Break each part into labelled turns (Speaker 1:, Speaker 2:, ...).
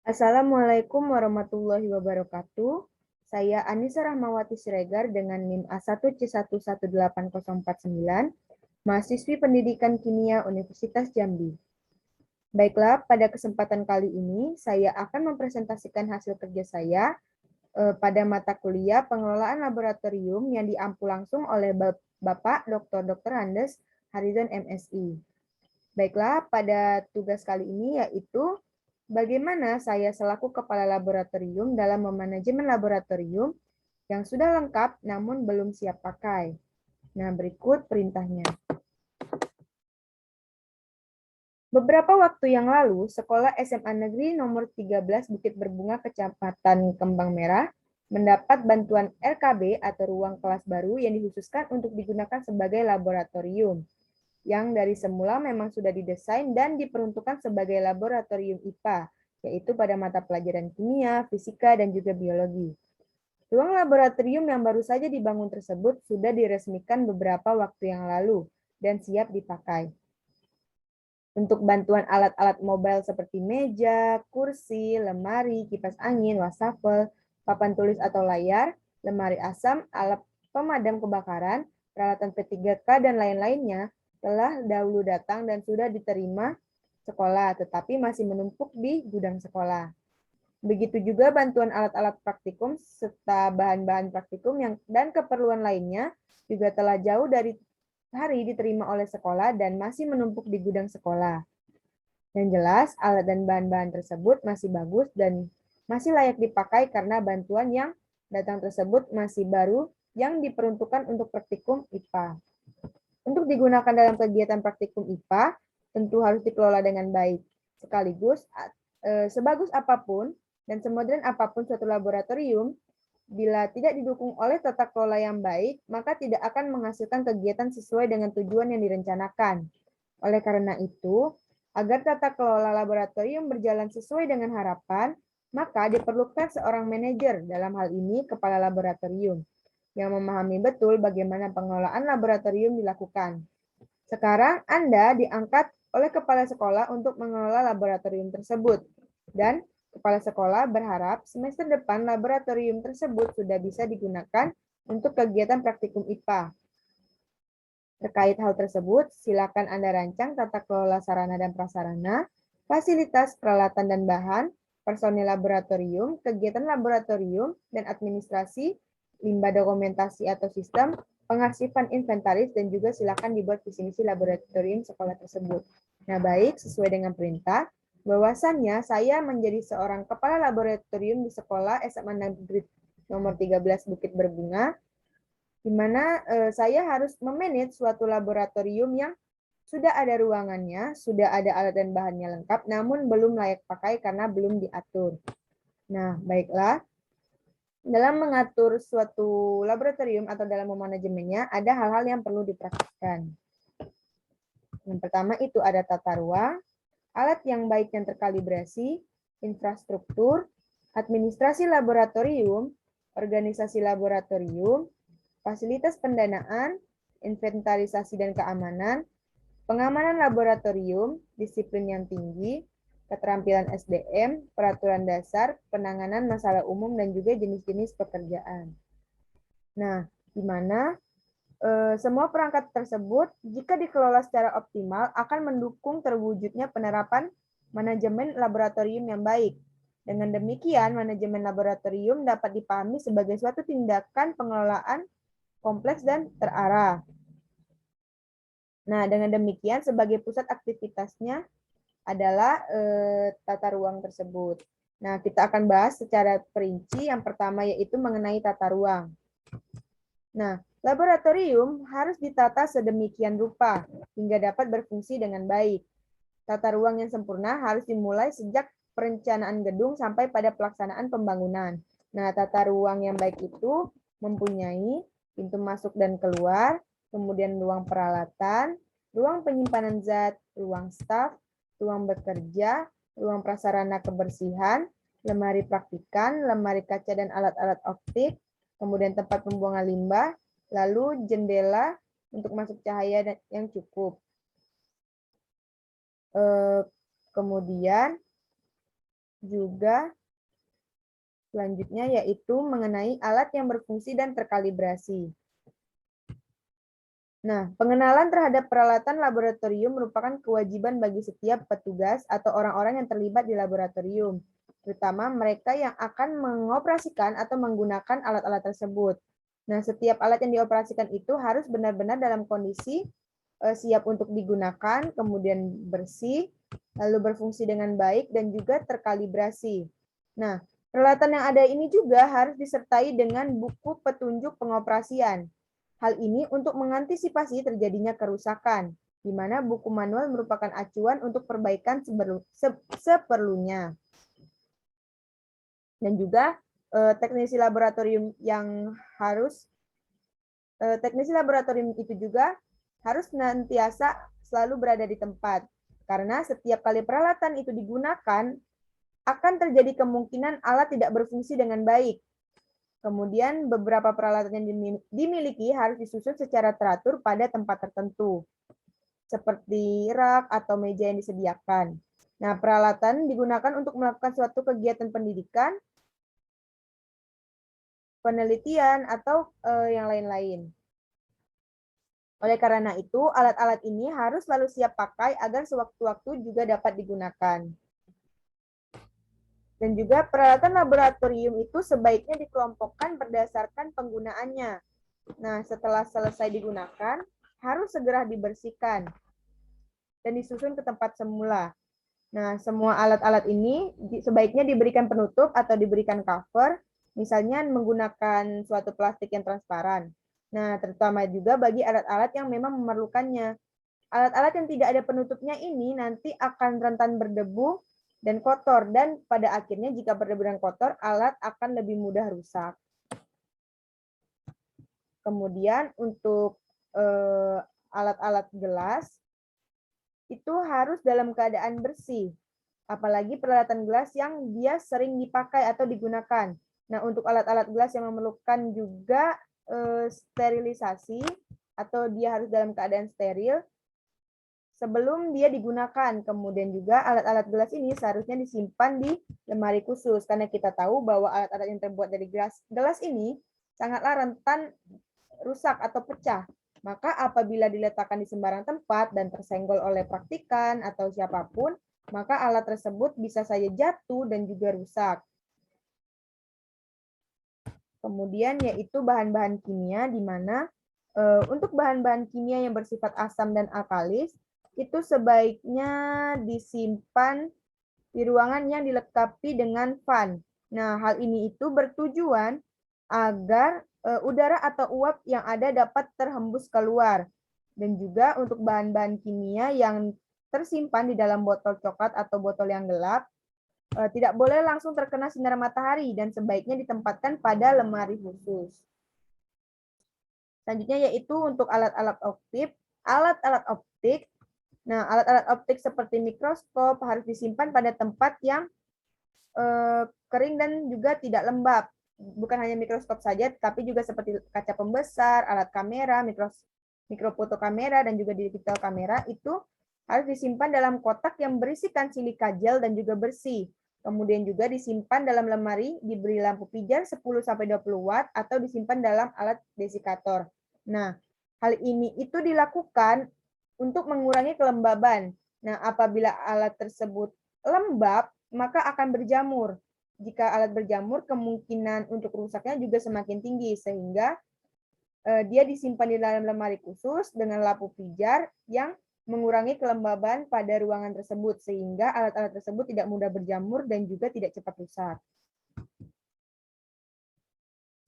Speaker 1: Assalamualaikum warahmatullahi wabarakatuh. Saya Anissa Rahmawati Siregar dengan NIM A1C118049, mahasiswi Pendidikan Kimia Universitas Jambi. Baiklah, pada kesempatan kali ini saya akan mempresentasikan hasil kerja saya pada mata kuliah Pengelolaan Laboratorium yang diampu langsung oleh Bapak Dr. Andes Harizon MSI. Baiklah, pada tugas kali ini yaitu bagaimana saya selaku kepala laboratorium dalam memanajemen laboratorium yang sudah lengkap namun belum siap pakai. Nah, berikut perintahnya. Beberapa waktu yang lalu, Sekolah SMA Negeri Nomor 13 Bukit Berbunga Kecamatan Kembang Merah mendapat bantuan RKB atau ruang kelas baru yang dikhususkan untuk digunakan sebagai laboratorium, yang dari semula memang sudah didesain dan diperuntukkan sebagai laboratorium IPA, yaitu pada mata pelajaran kimia, fisika, dan juga biologi. Ruang laboratorium yang baru saja dibangun tersebut sudah diresmikan beberapa waktu yang lalu dan siap dipakai. Untuk bantuan alat-alat mobile seperti meja, kursi, lemari, kipas angin, wastafel, papan tulis atau layar, lemari asam, alat pemadam kebakaran, peralatan P3K, dan lain-lainnya telah dahulu datang dan sudah diterima sekolah, tetapi masih menumpuk di gudang sekolah. Begitu juga bantuan alat-alat praktikum serta bahan-bahan praktikum dan keperluan lainnya juga telah jauh dari hari diterima oleh sekolah dan masih menumpuk di gudang sekolah. Yang jelas, alat dan bahan-bahan tersebut masih bagus dan masih layak dipakai karena bantuan yang datang tersebut masih baru yang diperuntukkan untuk praktikum IPA. Untuk digunakan dalam kegiatan praktikum IPA, tentu harus dikelola dengan baik. Sekaligus, sebagus apapun dan semodern apapun suatu laboratorium, bila tidak didukung oleh tata kelola yang baik, maka tidak akan menghasilkan kegiatan sesuai dengan tujuan yang direncanakan. Oleh karena itu, agar tata kelola laboratorium berjalan sesuai dengan harapan, maka diperlukan seorang manajer, dalam hal ini kepala laboratorium, yang memahami betul bagaimana pengelolaan laboratorium dilakukan. Sekarang Anda diangkat oleh kepala sekolah untuk mengelola laboratorium tersebut, dan kepala sekolah berharap semester depan laboratorium tersebut sudah bisa digunakan untuk kegiatan praktikum IPA. Terkait hal tersebut, silakan Anda rancang tata kelola sarana dan prasarana, fasilitas, peralatan dan bahan, personil laboratorium, kegiatan laboratorium, dan administrasi, limbah dokumentasi atau sistem, pengarsipan inventaris, dan juga silakan dibuat visi misi laboratorium sekolah tersebut. Nah, baik, sesuai dengan perintah, bahwasannya saya menjadi seorang kepala laboratorium di sekolah SMA Negeri Nomor 13 Bukit Berbunga, di mana saya harus memanage suatu laboratorium yang sudah ada ruangannya, sudah ada alat dan bahannya lengkap, namun belum layak pakai karena belum diatur. Nah, baiklah. Dalam mengatur suatu laboratorium atau dalam memanajemennya, ada hal-hal yang perlu diperhatikan. Yang pertama itu ada tata ruang, alat yang baik yang terkalibrasi, infrastruktur, administrasi laboratorium, organisasi laboratorium, fasilitas pendanaan, inventarisasi dan keamanan, pengamanan laboratorium, disiplin yang tinggi, keterampilan SDM, peraturan dasar, penanganan masalah umum, dan juga jenis-jenis pekerjaan. Nah, di mana semua perangkat tersebut, jika dikelola secara optimal, akan mendukung terwujudnya penerapan manajemen laboratorium yang baik. Dengan demikian, manajemen laboratorium dapat dipahami sebagai suatu tindakan pengelolaan kompleks dan terarah. Nah, dengan demikian, sebagai pusat aktivitasnya adalah tata ruang tersebut. Nah, kita akan bahas secara perinci. Yang pertama yaitu mengenai tata ruang. Nah, laboratorium harus ditata sedemikian rupa hingga dapat berfungsi dengan baik. Tata ruang yang sempurna harus dimulai sejak perencanaan gedung sampai pada pelaksanaan pembangunan. Nah, tata ruang yang baik itu mempunyai pintu masuk dan keluar, kemudian ruang peralatan, ruang penyimpanan zat, ruang staf, ruang bekerja, ruang prasarana kebersihan, lemari praktikan, lemari kaca dan alat-alat optik, kemudian tempat pembuangan limbah, lalu jendela untuk masuk cahaya yang cukup. Kemudian juga selanjutnya yaitu mengenai alat yang berfungsi dan terkalibrasi. Nah, pengenalan terhadap peralatan laboratorium merupakan kewajiban bagi setiap petugas atau orang-orang yang terlibat di laboratorium, terutama mereka yang akan mengoperasikan atau menggunakan alat-alat tersebut. Nah, setiap alat yang dioperasikan itu harus benar-benar dalam kondisi siap untuk digunakan, kemudian bersih, lalu berfungsi dengan baik, dan juga terkalibrasi. Nah, peralatan yang ada ini juga harus disertai dengan buku petunjuk pengoperasian. Hal ini untuk mengantisipasi terjadinya kerusakan, di mana buku manual merupakan acuan untuk perbaikan seperlunya. Dan juga teknisi laboratorium itu juga harus senantiasa selalu berada di tempat. Karena setiap kali peralatan itu digunakan, akan terjadi kemungkinan alat tidak berfungsi dengan baik. Kemudian beberapa peralatan yang dimiliki harus disusun secara teratur pada tempat tertentu, seperti rak atau meja yang disediakan. Nah, peralatan digunakan untuk melakukan suatu kegiatan pendidikan, penelitian, atau yang lain-lain. Oleh karena itu, alat-alat ini harus selalu siap pakai agar sewaktu-waktu juga dapat digunakan. Dan juga peralatan laboratorium itu sebaiknya dikelompokkan berdasarkan penggunaannya. Nah, setelah selesai digunakan, harus segera dibersihkan dan disusun ke tempat semula. Nah, semua alat-alat ini sebaiknya diberikan penutup atau diberikan cover, misalnya menggunakan suatu plastik yang transparan. Nah, terutama juga bagi alat-alat yang memang memerlukannya. Alat-alat yang tidak ada penutupnya ini nanti akan rentan berdebu dan kotor, dan pada akhirnya jika berdebu dan kotor, alat akan lebih mudah rusak. Kemudian untuk alat-alat gelas, itu harus dalam keadaan bersih. Apalagi peralatan gelas yang dia sering dipakai atau digunakan. Nah, untuk alat-alat gelas yang memerlukan juga sterilisasi, atau dia harus dalam keadaan steril, sebelum dia digunakan. Kemudian juga alat-alat gelas ini seharusnya disimpan di lemari khusus, karena kita tahu bahwa alat-alat yang terbuat dari gelas ini sangatlah rentan rusak atau pecah. Maka apabila diletakkan di sembarang tempat dan tersenggol oleh praktikan atau siapapun, maka alat tersebut bisa saja jatuh dan juga rusak. Kemudian yaitu bahan-bahan kimia, di mana untuk bahan-bahan kimia yang bersifat asam dan alkalis, itu sebaiknya disimpan di ruangan yang dilengkapi dengan fan. Nah, hal ini itu bertujuan agar udara atau uap yang ada dapat terhembus keluar. Dan juga untuk bahan-bahan kimia yang tersimpan di dalam botol coklat atau botol yang gelap, tidak boleh langsung terkena sinar matahari dan sebaiknya ditempatkan pada lemari khusus. Selanjutnya yaitu untuk alat-alat optik. Alat-alat optik, nah alat-alat optik seperti mikroskop harus disimpan pada tempat yang kering dan juga tidak lembab. Bukan hanya mikroskop saja, tapi juga seperti kaca pembesar, alat kamera, mikrofoto kamera, dan juga digital kamera itu harus disimpan dalam kotak yang berisikan silika gel dan juga bersih. Kemudian juga disimpan dalam lemari, diberi lampu pijar 10-20 watt, atau disimpan dalam alat desikator. Nah, hal ini itu dilakukan untuk mengurangi kelembaban. Nah, apabila alat tersebut lembab, maka akan berjamur. Jika alat berjamur, kemungkinan untuk rusaknya juga semakin tinggi, sehingga dia disimpan di dalam lemari khusus dengan lampu pijar yang mengurangi kelembaban pada ruangan tersebut, sehingga alat-alat tersebut tidak mudah berjamur dan juga tidak cepat rusak.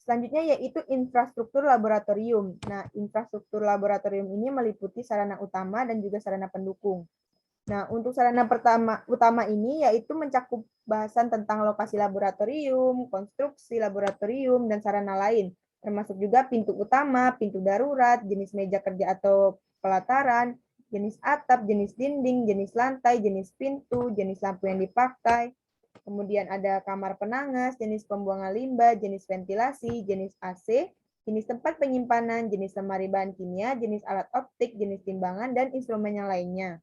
Speaker 1: Selanjutnya yaitu infrastruktur laboratorium. Nah, infrastruktur laboratorium ini meliputi sarana utama dan juga sarana pendukung. Nah, untuk sarana utama ini yaitu mencakup bahasan tentang lokasi laboratorium, konstruksi laboratorium, dan sarana lain, termasuk juga pintu utama, pintu darurat, jenis meja kerja atau pelataran, jenis atap, jenis dinding, jenis lantai, jenis pintu, jenis lampu yang dipakai. Kemudian ada kamar penangas, jenis pembuangan limbah, jenis ventilasi, jenis AC, jenis tempat penyimpanan, jenis lemari bahan kimia, jenis alat optik, jenis timbangan, dan instrumen yang lainnya.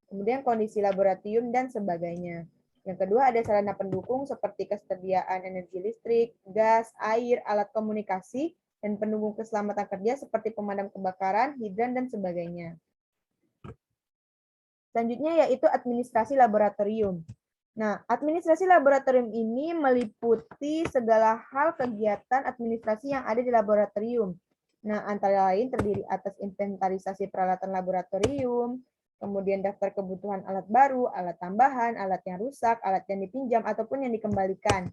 Speaker 1: Kemudian kondisi laboratorium dan sebagainya. Yang kedua ada sarana pendukung seperti kesediaan energi listrik, gas, air, alat komunikasi, dan pendukung keselamatan kerja seperti pemadam kebakaran, hidran, dan sebagainya. Selanjutnya yaitu administrasi laboratorium. Nah, administrasi laboratorium ini meliputi segala hal kegiatan administrasi yang ada di laboratorium. Nah, antara lain terdiri atas inventarisasi peralatan laboratorium, kemudian daftar kebutuhan alat baru, alat tambahan, alat yang rusak, alat yang dipinjam ataupun yang dikembalikan.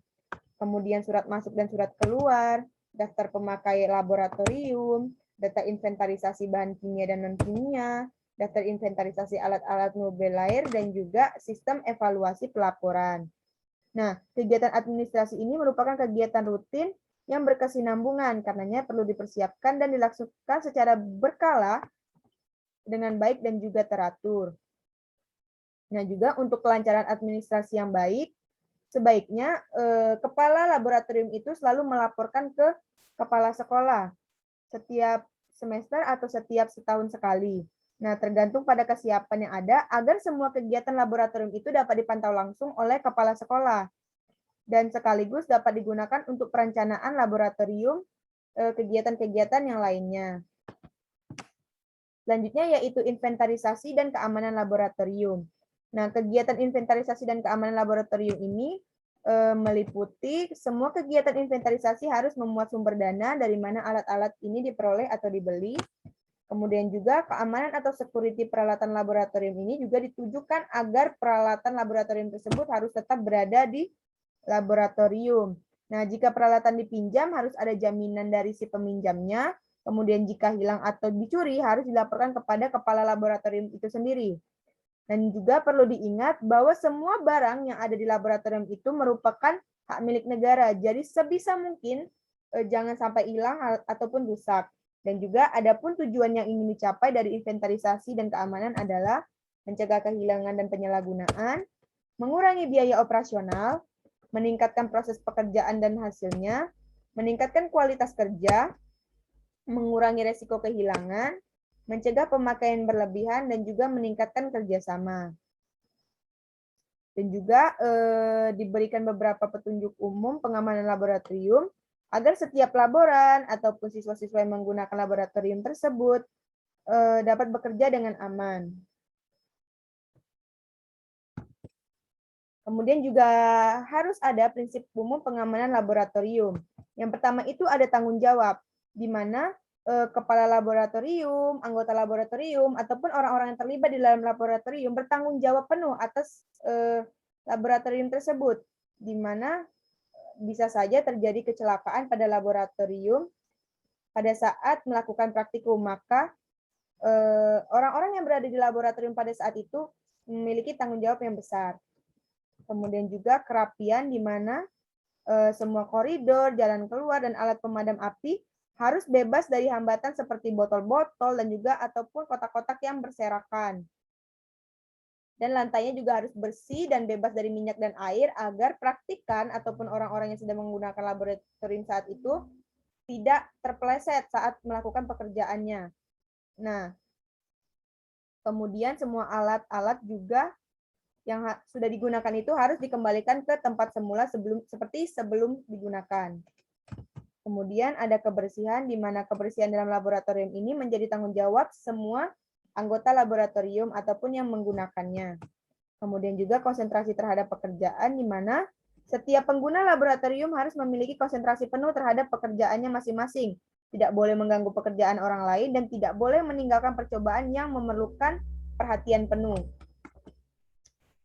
Speaker 1: Kemudian surat masuk dan surat keluar, daftar pemakai laboratorium, data inventarisasi bahan kimia dan non-kimia, daftar inventarisasi alat-alat mobil air, dan juga sistem evaluasi pelaporan. Nah, kegiatan administrasi ini merupakan kegiatan rutin yang berkesinambungan, karenanya perlu dipersiapkan dan dilaksanakan secara berkala dengan baik dan juga teratur. Nah, juga untuk kelancaran administrasi yang baik, sebaiknya kepala laboratorium itu selalu melaporkan ke kepala sekolah setiap semester atau setiap setahun sekali. Nah, tergantung pada kesiapan yang ada agar semua kegiatan laboratorium itu dapat dipantau langsung oleh kepala sekolah dan sekaligus dapat digunakan untuk perencanaan laboratorium kegiatan-kegiatan yang lainnya. Selanjutnya yaitu inventarisasi dan keamanan laboratorium. Nah, kegiatan inventarisasi dan keamanan laboratorium ini meliputi semua kegiatan inventarisasi harus memuat sumber dana dari mana alat-alat ini diperoleh atau dibeli. Kemudian juga keamanan atau security peralatan laboratorium ini juga ditujukan agar peralatan laboratorium tersebut harus tetap berada di laboratorium. Nah, jika peralatan dipinjam harus ada jaminan dari si peminjamnya. Kemudian jika hilang atau dicuri harus dilaporkan kepada kepala laboratorium itu sendiri. Dan juga perlu diingat bahwa semua barang yang ada di laboratorium itu merupakan hak milik negara. Jadi sebisa mungkin jangan sampai hilang ataupun rusak. Dan juga adapun tujuan yang ingin dicapai dari inventarisasi dan keamanan adalah mencegah kehilangan dan penyalahgunaan, mengurangi biaya operasional, meningkatkan proses pekerjaan dan hasilnya, meningkatkan kualitas kerja, mengurangi resiko kehilangan, mencegah pemakaian berlebihan, dan juga meningkatkan kerjasama. Dan juga diberikan beberapa petunjuk umum pengamanan laboratorium agar setiap laboran ataupun siswa-siswa yang menggunakan laboratorium tersebut dapat bekerja dengan aman. Kemudian juga harus ada prinsip umum pengamanan laboratorium. Yang pertama itu ada tanggung jawab, di mana kepala laboratorium, anggota laboratorium, ataupun orang-orang yang terlibat di dalam laboratorium bertanggung jawab penuh atas laboratorium tersebut, di mana bisa saja terjadi kecelakaan pada laboratorium pada saat melakukan praktikum, maka orang-orang yang berada di laboratorium pada saat itu memiliki tanggung jawab yang besar. Kemudian juga kerapian, di mana semua koridor, jalan keluar, dan alat pemadam api harus bebas dari hambatan seperti botol-botol dan juga ataupun kotak-kotak yang berserakan. Dan lantainya juga harus bersih dan bebas dari minyak dan air agar praktikan ataupun orang-orang yang sedang menggunakan laboratorium saat itu tidak terpeleset saat melakukan pekerjaannya. Nah, kemudian semua alat-alat juga yang sudah digunakan itu harus dikembalikan ke tempat semula seperti sebelum digunakan. Kemudian ada kebersihan, di mana kebersihan dalam laboratorium ini menjadi tanggung jawab semua anggota laboratorium ataupun yang menggunakannya. Kemudian juga konsentrasi terhadap pekerjaan, di mana setiap pengguna laboratorium harus memiliki konsentrasi penuh terhadap pekerjaannya masing-masing. Tidak boleh mengganggu pekerjaan orang lain dan tidak boleh meninggalkan percobaan yang memerlukan perhatian penuh.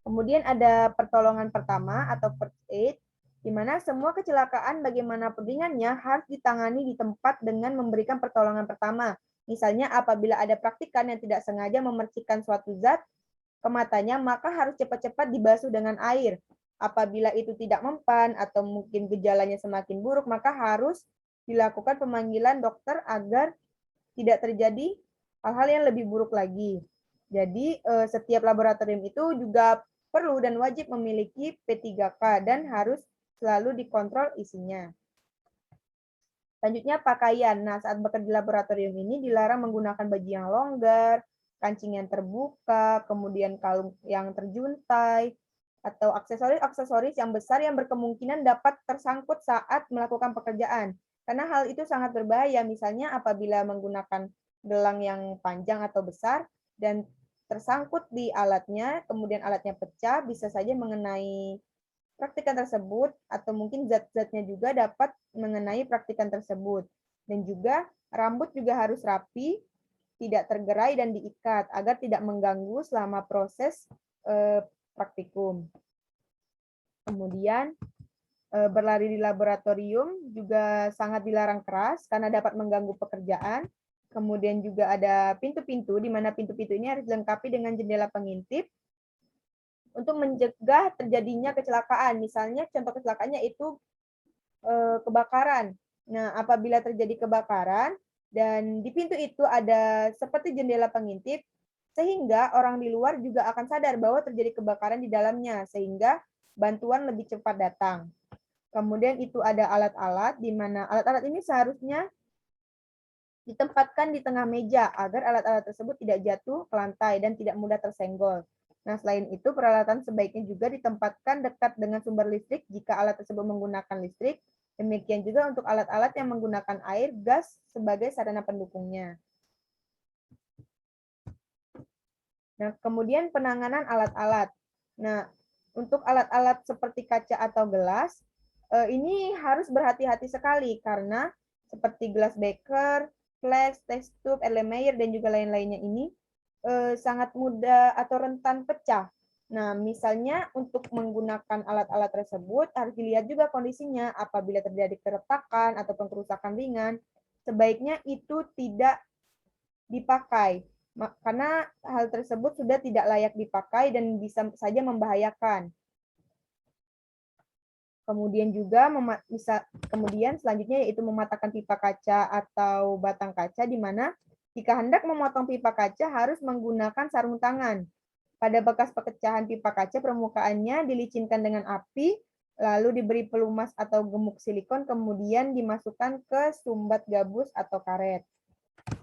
Speaker 1: Kemudian ada pertolongan pertama atau first aid, di mana semua kecelakaan bagaimanapun ringannya harus ditangani di tempat dengan memberikan pertolongan pertama. Misalnya apabila ada praktikan yang tidak sengaja memercikkan suatu zat ke matanya, maka harus cepat-cepat dibasuh dengan air. Apabila itu tidak mempan atau mungkin gejalanya semakin buruk, maka harus dilakukan pemanggilan dokter agar tidak terjadi hal-hal yang lebih buruk lagi. Jadi setiap laboratorium itu juga perlu dan wajib memiliki P3K dan harus selalu dikontrol isinya. Selanjutnya pakaian. Nah, saat bekerja di laboratorium ini dilarang menggunakan baju yang longgar, kancing yang terbuka, kemudian kalung yang terjuntai, atau aksesoris-aksesoris yang besar yang berkemungkinan dapat tersangkut saat melakukan pekerjaan. Karena hal itu sangat berbahaya, misalnya apabila menggunakan gelang yang panjang atau besar dan tersangkut di alatnya, kemudian alatnya pecah, bisa saja mengenai praktikan tersebut, atau mungkin zat-zatnya juga dapat mengenai praktikan tersebut. Dan juga rambut juga harus rapi, tidak tergerai dan diikat agar tidak mengganggu selama proses praktikum. Kemudian berlari di laboratorium juga sangat dilarang keras karena dapat mengganggu pekerjaan. Kemudian juga ada pintu-pintu, di mana pintu-pintu ini harus dilengkapi dengan jendela pengintip untuk mencegah terjadinya kecelakaan. Misalnya contoh kecelakaannya itu kebakaran. Nah, apabila terjadi kebakaran dan di pintu itu ada seperti jendela pengintip, sehingga orang di luar juga akan sadar bahwa terjadi kebakaran di dalamnya, sehingga bantuan lebih cepat datang. Kemudian itu ada alat-alat, di mana alat-alat ini seharusnya ditempatkan di tengah meja agar alat-alat tersebut tidak jatuh ke lantai dan tidak mudah tersenggol. Nah, selain itu, peralatan sebaiknya juga ditempatkan dekat dengan sumber listrik jika alat tersebut menggunakan listrik. Demikian juga untuk alat-alat yang menggunakan air, gas sebagai sarana pendukungnya. Nah, kemudian penanganan alat-alat. Nah, untuk alat-alat seperti kaca atau gelas, ini harus berhati-hati sekali karena seperti gelas beker, flask, test tube, Erlenmeyer, dan juga lain-lainnya ini sangat mudah atau rentan pecah. Nah, misalnya untuk menggunakan alat-alat tersebut harus dilihat juga kondisinya. Apabila terjadi keretakan ataupun kerusakan ringan, sebaiknya itu tidak dipakai karena hal tersebut sudah tidak layak dipakai dan bisa saja membahayakan. Kemudian juga kemudian selanjutnya yaitu mematahkan pipa kaca atau batang kaca, di mana jika hendak memotong pipa kaca harus menggunakan sarung tangan. Pada bekas pecahan pipa kaca, permukaannya dilicinkan dengan api, lalu diberi pelumas atau gemuk silikon, kemudian dimasukkan ke sumbat gabus atau karet.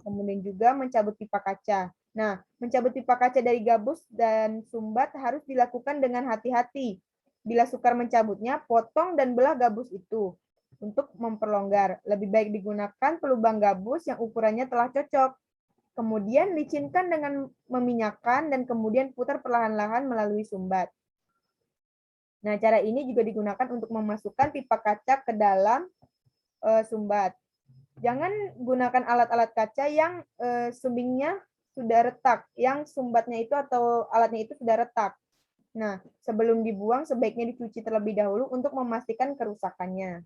Speaker 1: Kemudian juga mencabut pipa kaca. Nah, mencabut pipa kaca dari gabus dan sumbat harus dilakukan dengan hati-hati. Bila sukar mencabutnya, potong dan belah gabus itu untuk memperlonggar. Lebih baik digunakan pelubang gabus yang ukurannya telah cocok. Kemudian licinkan dengan meminyakan dan kemudian putar perlahan-lahan melalui sumbat. Nah, cara ini juga digunakan untuk memasukkan pipa kaca ke dalam sumbat. Jangan gunakan alat-alat kaca yang sumbingnya sudah retak, yang sumbatnya itu atau alatnya itu sudah retak. Nah, sebelum dibuang sebaiknya dicuci terlebih dahulu untuk memastikan kerusakannya.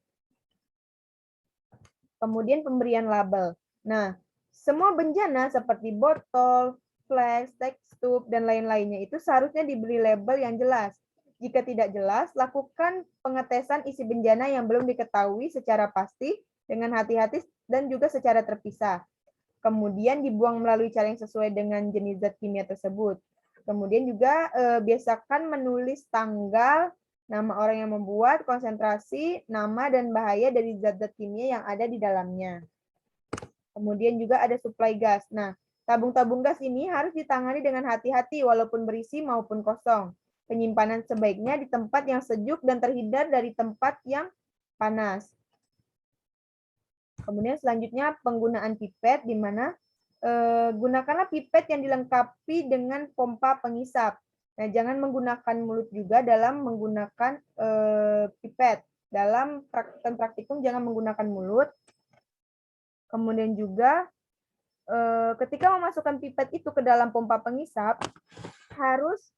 Speaker 1: Kemudian pemberian label. Nah, semua bejana seperti botol, flask, test tube, dan lain-lainnya itu seharusnya diberi label yang jelas. Jika tidak jelas, lakukan pengetesan isi bejana yang belum diketahui secara pasti dengan hati-hati dan juga secara terpisah. Kemudian dibuang melalui cara yang sesuai dengan jenis zat kimia tersebut. Kemudian juga biasakan menulis tanggal, nama orang yang membuat, konsentrasi, nama, dan bahaya dari zat-zat kimia yang ada di dalamnya. Kemudian juga ada suplai gas. Nah, tabung-tabung gas ini harus ditangani dengan hati-hati walaupun berisi maupun kosong. Penyimpanan sebaiknya di tempat yang sejuk dan terhindar dari tempat yang panas. Kemudian selanjutnya penggunaan pipet, di mana gunakanlah pipet yang dilengkapi dengan pompa pengisap. Nah, jangan menggunakan mulut juga dalam menggunakan pipet. Dalam praktikum jangan menggunakan mulut. Kemudian juga ketika memasukkan pipet itu ke dalam pompa pengisap, harus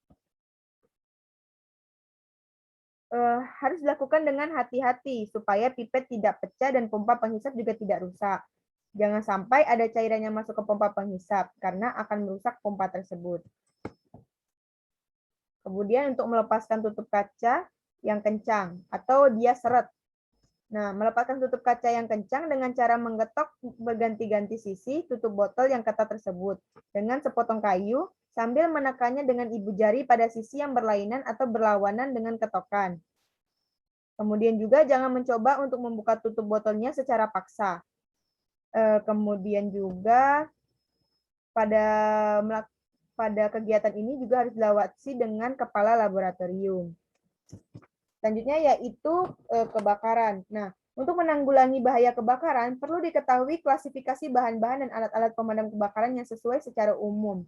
Speaker 1: dilakukan dengan hati-hati supaya pipet tidak pecah dan pompa penghisap juga tidak rusak. Jangan sampai ada cairan yang masuk ke pompa penghisap karena akan merusak pompa tersebut. Kemudian untuk melepaskan tutup kaca yang kencang atau dia seret. Nah, melepaskan tutup kaca yang kencang dengan cara menggetok berganti-ganti sisi tutup botol yang ketat tersebut dengan sepotong kayu sambil menekannya dengan ibu jari pada sisi yang berlainan atau berlawanan dengan ketokan. Kemudian juga jangan mencoba untuk membuka tutup botolnya secara paksa. Kemudian juga pada kegiatan ini juga harus dilawasi dengan kepala laboratorium. Selanjutnya yaitu kebakaran. Nah, untuk menanggulangi bahaya kebakaran, perlu diketahui klasifikasi bahan-bahan dan alat-alat pemadam kebakaran yang sesuai secara umum.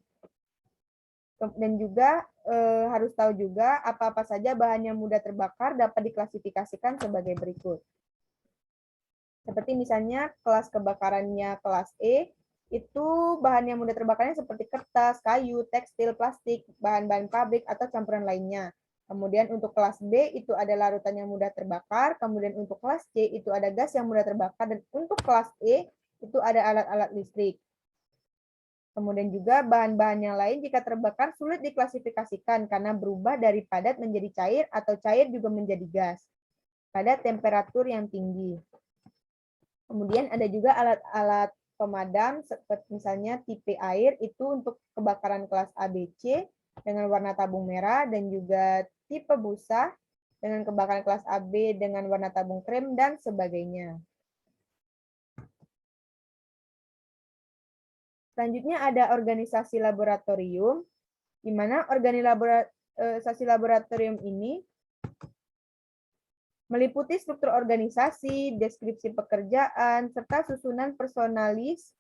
Speaker 1: Dan juga harus tahu juga apa-apa saja bahan yang mudah terbakar dapat diklasifikasikan sebagai berikut. Seperti misalnya kelas kebakarannya kelas E, itu bahan yang mudah terbakarnya seperti kertas, kayu, tekstil, plastik, bahan-bahan pabrik, atau campuran lainnya. Kemudian untuk kelas B itu ada larutan yang mudah terbakar, kemudian untuk kelas C itu ada gas yang mudah terbakar, dan untuk kelas E itu ada alat-alat listrik. Kemudian juga bahan-bahan yang lain jika terbakar sulit diklasifikasikan karena berubah dari padat menjadi cair atau cair juga menjadi gas pada temperatur yang tinggi. Kemudian ada juga alat-alat pemadam seperti misalnya tipe air itu untuk kebakaran kelas ABC dengan warna tabung merah, dan juga tipe busa dengan kebakaran kelas AB dengan warna tabung krem dan sebagainya. Selanjutnya ada organisasi laboratorium, di mana organisasi laboratorium ini meliputi struktur organisasi, deskripsi pekerjaan, serta susunan personalis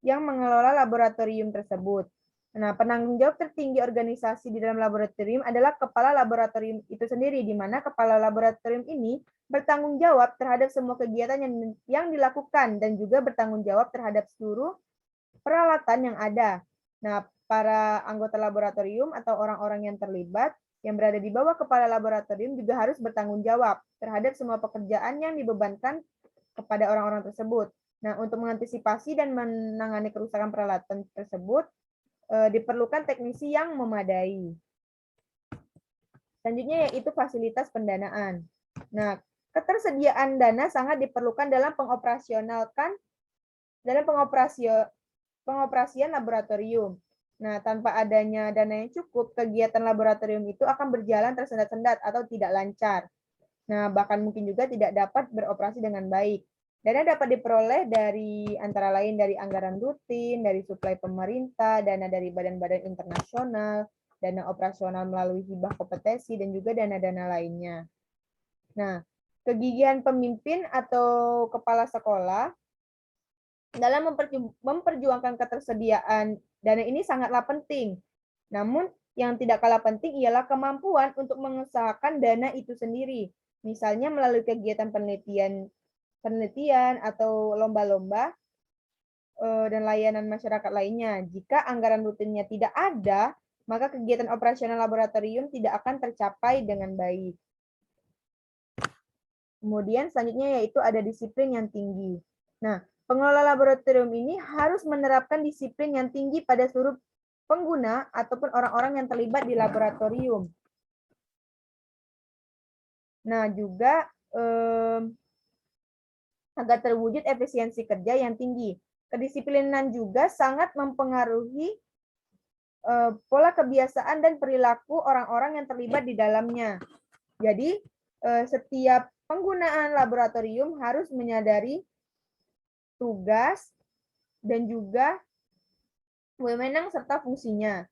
Speaker 1: yang mengelola laboratorium tersebut. Nah, penanggung jawab tertinggi organisasi di dalam laboratorium adalah kepala laboratorium itu sendiri, di mana kepala laboratorium ini bertanggung jawab terhadap semua kegiatan yang dilakukan dan juga bertanggung jawab terhadap seluruh peralatan yang ada. Nah, para anggota laboratorium atau orang-orang yang terlibat yang berada di bawah kepala laboratorium juga harus bertanggung jawab terhadap semua pekerjaan yang dibebankan kepada orang-orang tersebut. Nah, untuk mengantisipasi dan menangani kerusakan peralatan tersebut, diperlukan teknisi yang memadai. Selanjutnya yaitu fasilitas pendanaan. Nah, ketersediaan dana sangat diperlukan dalam pengoperasian laboratorium. Nah, tanpa adanya dana yang cukup, kegiatan laboratorium itu akan berjalan tersendat-sendat atau tidak lancar. Nah, bahkan mungkin juga tidak dapat beroperasi dengan baik. Dana dapat diperoleh dari antara lain dari anggaran rutin, dari suplai pemerintah, dana dari badan-badan internasional, dana operasional melalui hibah kompetensi, dan juga dana-dana lainnya. Nah, kegigihan pemimpin atau kepala sekolah dalam memperjuangkan ketersediaan dana ini sangatlah penting. Namun, yang tidak kalah penting ialah kemampuan untuk mengusahakan dana itu sendiri. Misalnya melalui kegiatan penelitian atau lomba-lomba dan layanan masyarakat lainnya. Jika anggaran rutinnya tidak ada, maka kegiatan operasional laboratorium tidak akan tercapai dengan baik. Kemudian selanjutnya yaitu ada disiplin yang tinggi. Nah, pengelola laboratorium ini harus menerapkan disiplin yang tinggi pada seluruh pengguna ataupun orang-orang yang terlibat di laboratorium. Nah, juga agar terwujud efisiensi kerja yang tinggi. Kedisiplinan juga sangat mempengaruhi pola kebiasaan dan perilaku orang-orang yang terlibat di dalamnya. Jadi, setiap penggunaan laboratorium harus menyadari tugas dan juga wewenang serta fungsinya.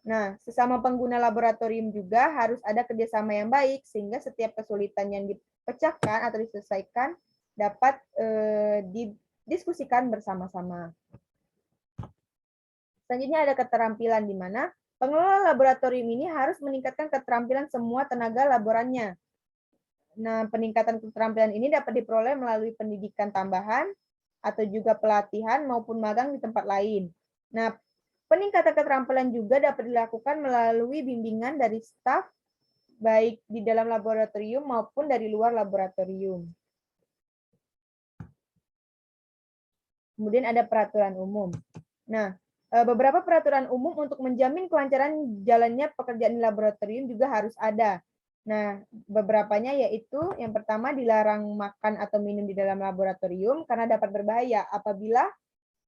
Speaker 1: Nah, sesama pengguna laboratorium juga harus ada kerjasama yang baik sehingga setiap kesulitan yang dipecahkan atau diselesaikan dapat didiskusikan bersama-sama. Selanjutnya ada keterampilan di mana pengelola laboratorium ini harus meningkatkan keterampilan semua tenaga laborannya. Nah, peningkatan keterampilan ini dapat diperoleh melalui pendidikan tambahan atau juga pelatihan maupun magang di tempat lain. Nah, peningkatan keterampilan juga dapat dilakukan melalui bimbingan dari staf, baik di dalam laboratorium maupun dari luar laboratorium. Kemudian ada peraturan umum. Nah, beberapa peraturan umum untuk menjamin kelancaran jalannya pekerjaan di laboratorium juga harus ada. Nah, beberapanya yaitu yang pertama dilarang makan atau minum di dalam laboratorium karena dapat berbahaya apabila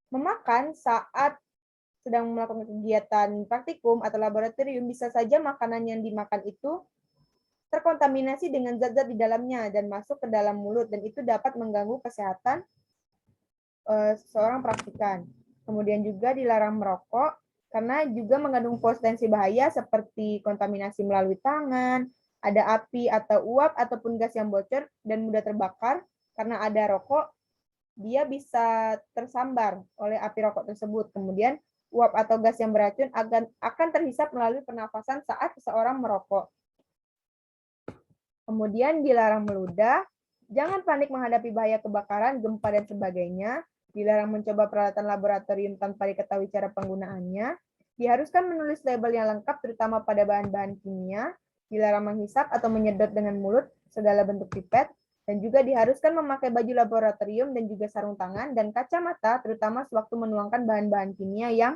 Speaker 1: memakan saat sedang melakukan kegiatan praktikum atau laboratorium, bisa saja makanan yang dimakan itu terkontaminasi dengan zat-zat di dalamnya dan masuk ke dalam mulut, dan itu dapat mengganggu kesehatan seorang praktikan. Kemudian juga dilarang merokok karena juga mengandung potensi bahaya seperti kontaminasi melalui tangan, ada api atau uap ataupun gas yang bocor dan mudah terbakar karena ada rokok, dia bisa tersambar oleh api rokok tersebut. Kemudian uap atau gas yang beracun akan terhisap melalui pernafasan saat seseorang merokok. Kemudian dilarang meludah, jangan panik menghadapi bahaya kebakaran, gempa, dan sebagainya. Dilarang mencoba peralatan laboratorium tanpa diketahui cara penggunaannya. Diharuskan menulis label yang lengkap terutama pada bahan-bahan kimia. Dilarang menghisap atau menyedot dengan mulut segala bentuk pipet. Dan juga diharuskan memakai baju laboratorium dan juga sarung tangan dan kacamata terutama sewaktu menuangkan bahan-bahan kimia yang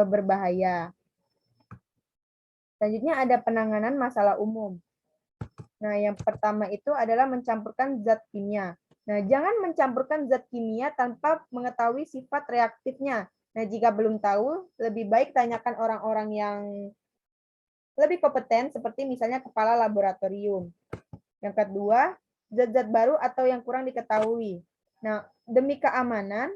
Speaker 1: berbahaya. Selanjutnya ada penanganan masalah umum. Nah, yang pertama itu adalah mencampurkan zat kimia. Nah, jangan mencampurkan zat kimia tanpa mengetahui sifat reaktifnya. Nah, jika belum tahu, lebih baik tanyakan orang-orang yang lebih kompeten, seperti misalnya kepala laboratorium. Yang kedua, zat-zat baru atau yang kurang diketahui. Nah, demi keamanan,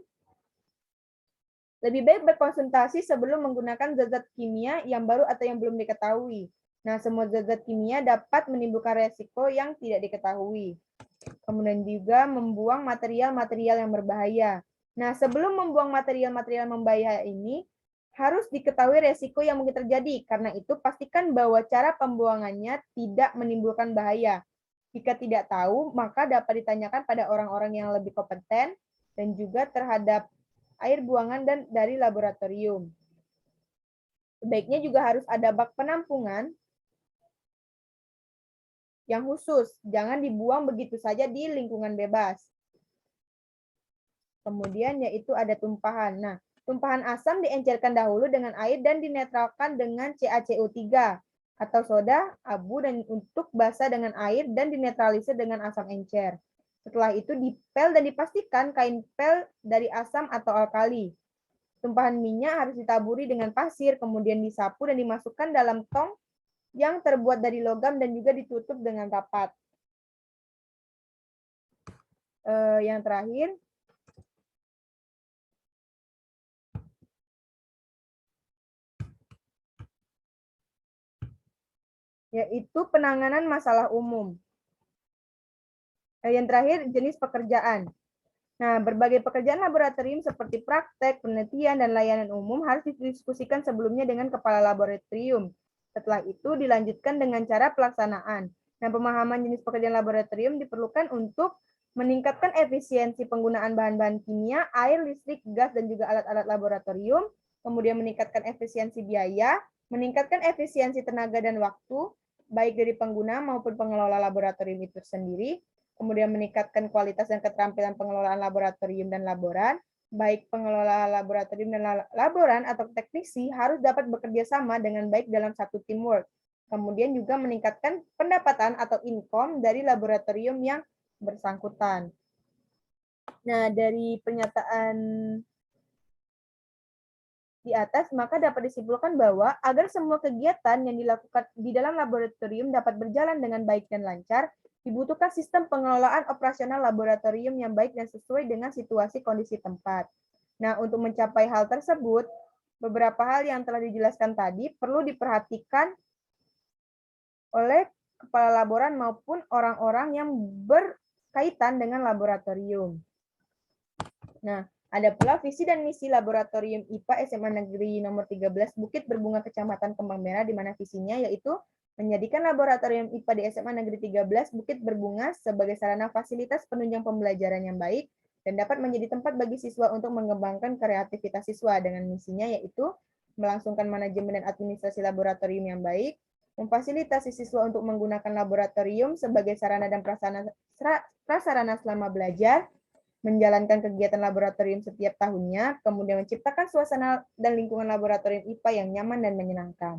Speaker 1: lebih baik berkonsultasi sebelum menggunakan zat-zat kimia yang baru atau yang belum diketahui. Nah, semua zat-zat kimia dapat menimbulkan resiko yang tidak diketahui. Kemudian juga membuang material-material yang berbahaya. Nah, sebelum membuang material-material membahaya ini, harus diketahui resiko yang mungkin terjadi. Karena itu, pastikan bahwa cara pembuangannya tidak menimbulkan bahaya. Jika tidak tahu, maka dapat ditanyakan pada orang-orang yang lebih kompeten dan juga terhadap air buangan dan dari laboratorium. Sebaiknya juga harus ada bak penampungan yang khusus, jangan dibuang begitu saja di lingkungan bebas. Kemudian yaitu ada tumpahan. Nah, tumpahan asam diencerkan dahulu dengan air dan dinetralkan dengan CaCO3 atau soda, abu dan untuk basa dengan air dan dinetralisir dengan asam encer. Setelah itu dipel dan dipastikan kain pel dari asam atau alkali. Tumpahan minyak harus ditaburi dengan pasir, kemudian disapu dan dimasukkan dalam tong yang terbuat dari logam dan juga ditutup dengan rapat. Yang terakhir, yaitu penanganan masalah umum. Yang terakhir, jenis pekerjaan. Nah, berbagai pekerjaan laboratorium seperti praktek, penelitian, dan layanan umum harus didiskusikan sebelumnya dengan kepala laboratorium. Setelah itu dilanjutkan dengan cara pelaksanaan. Nah, pemahaman jenis pekerjaan laboratorium diperlukan untuk meningkatkan efisiensi penggunaan bahan-bahan kimia, air, listrik, gas, dan juga alat-alat laboratorium, kemudian meningkatkan efisiensi biaya, meningkatkan efisiensi tenaga dan waktu, baik dari pengguna maupun pengelola laboratorium itu sendiri, kemudian meningkatkan kualitas dan keterampilan pengelolaan laboratorium dan laboran, baik pengelola laboratorium dan laboran atau teknisi harus dapat bekerja sama dengan baik dalam satu teamwork. Kemudian juga meningkatkan pendapatan atau income dari laboratorium yang bersangkutan. Nah, dari pernyataan di atas, maka dapat disimpulkan bahwa agar semua kegiatan yang dilakukan di dalam laboratorium dapat berjalan dengan baik dan lancar, dibutuhkan sistem pengelolaan operasional laboratorium yang baik dan sesuai dengan situasi kondisi tempat. Nah, untuk mencapai hal tersebut, beberapa hal yang telah dijelaskan tadi perlu diperhatikan oleh kepala laboran maupun orang-orang yang berkaitan dengan laboratorium. Nah, ada pula visi dan misi Laboratorium IPA SMA Negeri Nomor 13 Bukit Berbunga Kecamatan Kembang Merah, di mana visinya yaitu menjadikan Laboratorium IPA di SMA Negeri 13 Bukit Berbunga sebagai sarana fasilitas penunjang pembelajaran yang baik dan dapat menjadi tempat bagi siswa untuk mengembangkan kreativitas siswa, dengan misinya yaitu melangsungkan manajemen dan administrasi laboratorium yang baik, memfasilitasi siswa untuk menggunakan laboratorium sebagai sarana dan prasarana selama belajar, menjalankan kegiatan laboratorium setiap tahunnya, kemudian menciptakan suasana dan lingkungan laboratorium IPA yang nyaman dan menyenangkan.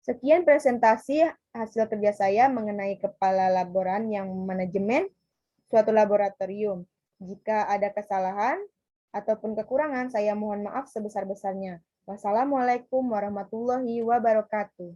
Speaker 1: Sekian presentasi hasil kerja saya mengenai kepala laboran yang manajemen suatu laboratorium. Jika ada kesalahan ataupun kekurangan, saya mohon maaf sebesar-besarnya. Wassalamualaikum warahmatullahi wabarakatuh.